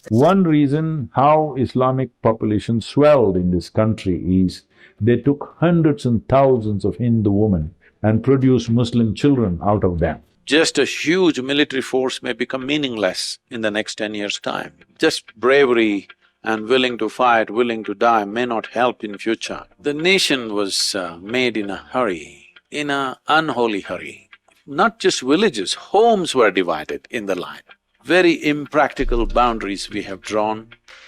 One reason how Islamic population swelled in this country is they took hundreds and thousands of Hindu women and produced Muslim children out of them. Just a huge military force may become meaningless in the next 10 years' time. Just bravery and willing to fight, willing to die may not help in future. The nation was made in a hurry, in an unholy hurry. Not just villages, homes were divided in the line. Very impractical boundaries we have drawn,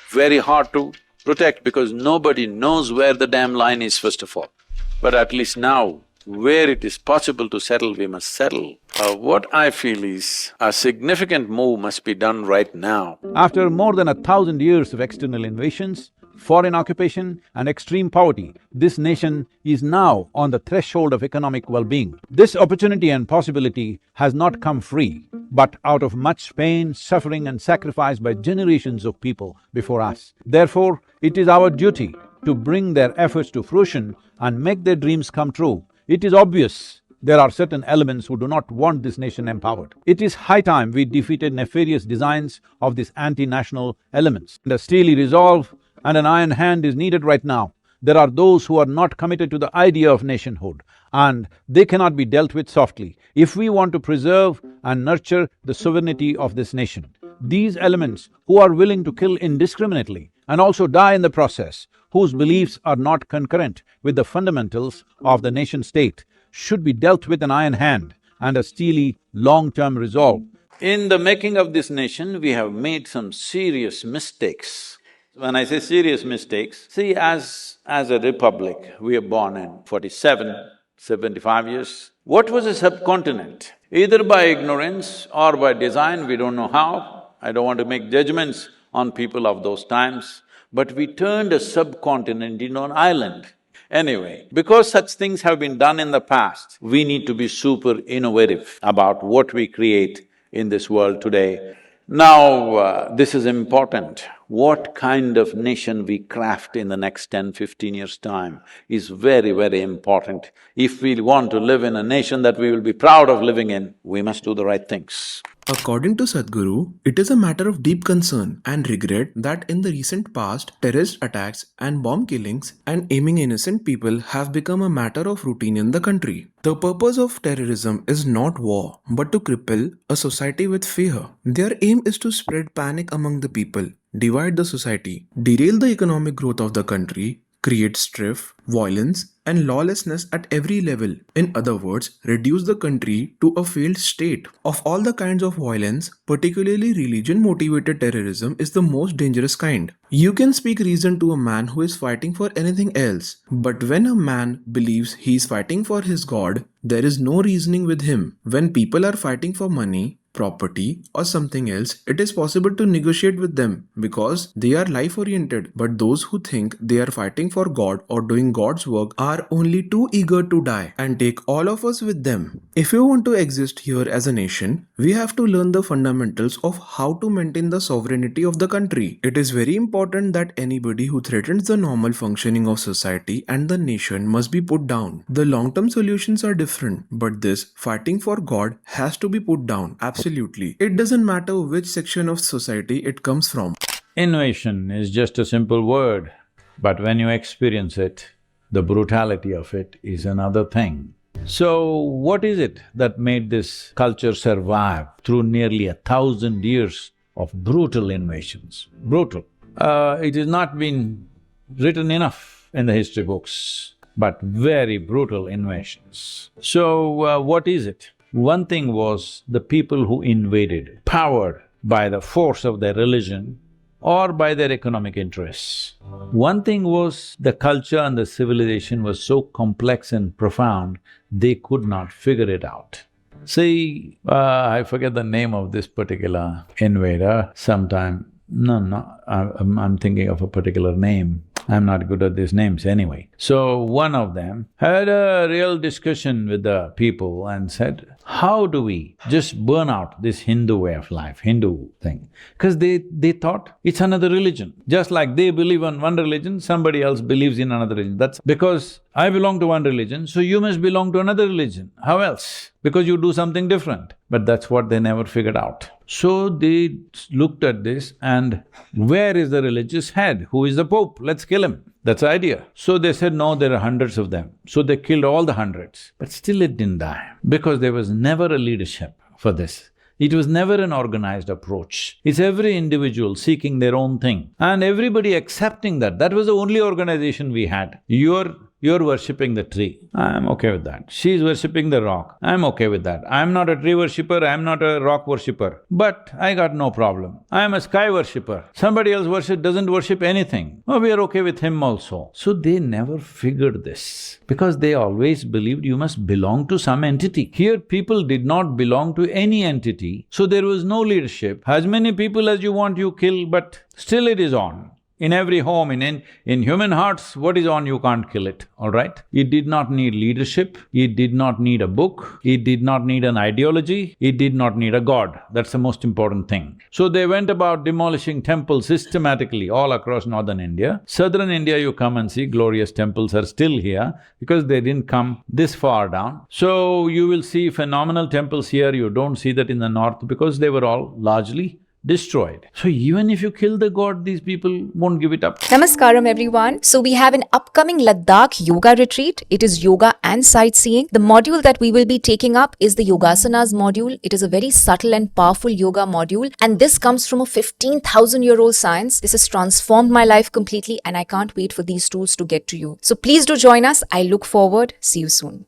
very hard to protect because nobody knows where the damn line is, first of all. But at least now, where it is possible to settle, we must settle. What I feel is a significant move must be done right now. After more than 1,000 years of external invasions, foreign occupation and extreme poverty, this nation is now on the threshold of economic well-being. This opportunity and possibility has not come free, but out of much pain, suffering and sacrifice by generations of people before us. Therefore, it is our duty to bring their efforts to fruition and make their dreams come true. It is obvious there are certain elements who do not want this nation empowered. It is high time we defeated nefarious designs of these anti-national elements. And a steely resolve and an iron hand is needed right now. There are those who are not committed to the idea of nationhood, and they cannot be dealt with softly if we want to preserve and nurture the sovereignty of this nation. These elements who are willing to kill indiscriminately and also die in the process, whose beliefs are not concurrent with the fundamentals of the nation-state, should be dealt with an iron hand and a steely, long-term resolve. In the making of this nation, we have made some serious mistakes. When I say serious mistakes, see, as a republic, we are born in 47, 75 years. What was a subcontinent? Either by ignorance or by design, we don't know how. I don't want to make judgments on people of those times, but we turned a subcontinent into an island. Anyway, because such things have been done in the past, we need to be super innovative about what we create in this world today. Now, this is important. What kind of nation we craft in the next 10, 15 years' time is very, very important. If we want to live in a nation that we will be proud of living in, we must do the right things. According to Sadhguru, it is a matter of deep concern and regret that in the recent past, terrorist attacks and bomb killings and aiming innocent people have become a matter of routine in the country. The purpose of terrorism is not war, but to cripple a society with fear. Their aim is to spread panic among the people, divide the society, derail the economic growth of the country, create strife, violence and lawlessness at every level. In other words, reduce the country to a failed state. Of all the kinds of violence, particularly religion-motivated terrorism is the most dangerous kind. You can speak reason to a man who is fighting for anything else, but when a man believes he is fighting for his God, there is no reasoning with him. When people are fighting for money, property or something else, it is possible to negotiate with them because they are life-oriented. But those who think they are fighting for God or doing God's work are only too eager to die and take all of us with them. If we want to exist here as a nation, we have to learn the fundamentals of how to maintain the sovereignty of the country. It is very important that anybody who threatens the normal functioning of society and the nation must be put down. The long-term solutions are different, but this fighting for God has to be put down. Absolutely. It doesn't matter which section of society it comes from. Innovation is just a simple word, but when you experience it, the brutality of it is another thing. So, what is it that made this culture survive through nearly 1,000 years of brutal invasions? Brutal. It has not been written enough in the history books, but very brutal invasions. So, what is it? One thing was the people who invaded, powered by the force of their religion or by their economic interests. One thing was the culture and the civilization was so complex and profound, they could not figure it out. See, I forget the name of this particular invader sometime… I'm thinking of a particular name. I'm not good at these names anyway. So one of them had a real discussion with the people and said, How do we just burn out this Hindu way of life, Hindu thing? Because they thought it's another religion. Just like they believe in one religion, somebody else believes in another religion. That's because I belong to one religion, so you must belong to another religion. How else? Because you do something different. But that's what they never figured out. So they looked at this and where is the religious head? Who is the Pope? Let's kill him. That's the idea. So they said, no, there are hundreds of them. So they killed all the hundreds. But still it didn't die, because there was never a leadership for this. It was never an organized approach. It's every individual seeking their own thing and everybody accepting that. That was the only organization we had. You're worshipping the tree, I'm okay with that. She's worshipping the rock, I'm okay with that. I'm not a tree worshipper, I'm not a rock worshipper, but I got no problem. I'm a sky worshipper. Somebody else doesn't worship anything, oh, we are okay with him also. So they never figured this, because they always believed you must belong to some entity. Here people did not belong to any entity, so there was no leadership. As many people as you want you kill, but still it is on. In every home, in human hearts, what is on, you can't kill it, all right? It did not need leadership, it did not need a book, it did not need an ideology, it did not need a god. That's the most important thing. So they went about demolishing temples systematically all across northern India. Southern India, you come and see, glorious temples are still here because they didn't come this far down. So you will see phenomenal temples here, you don't see that in the north because they were all largely destroyed. So even if you kill the god, these people won't give it up. Namaskaram everyone. So we have an upcoming Ladakh yoga retreat. It is yoga and sightseeing. The module that we will be taking up is the Yogasanas module. It is a very subtle and powerful yoga module, and this comes from a 15,000-year-old science. This has transformed my life completely and I can't wait for these tools to get to you. So please do join us. I look forward. See you soon.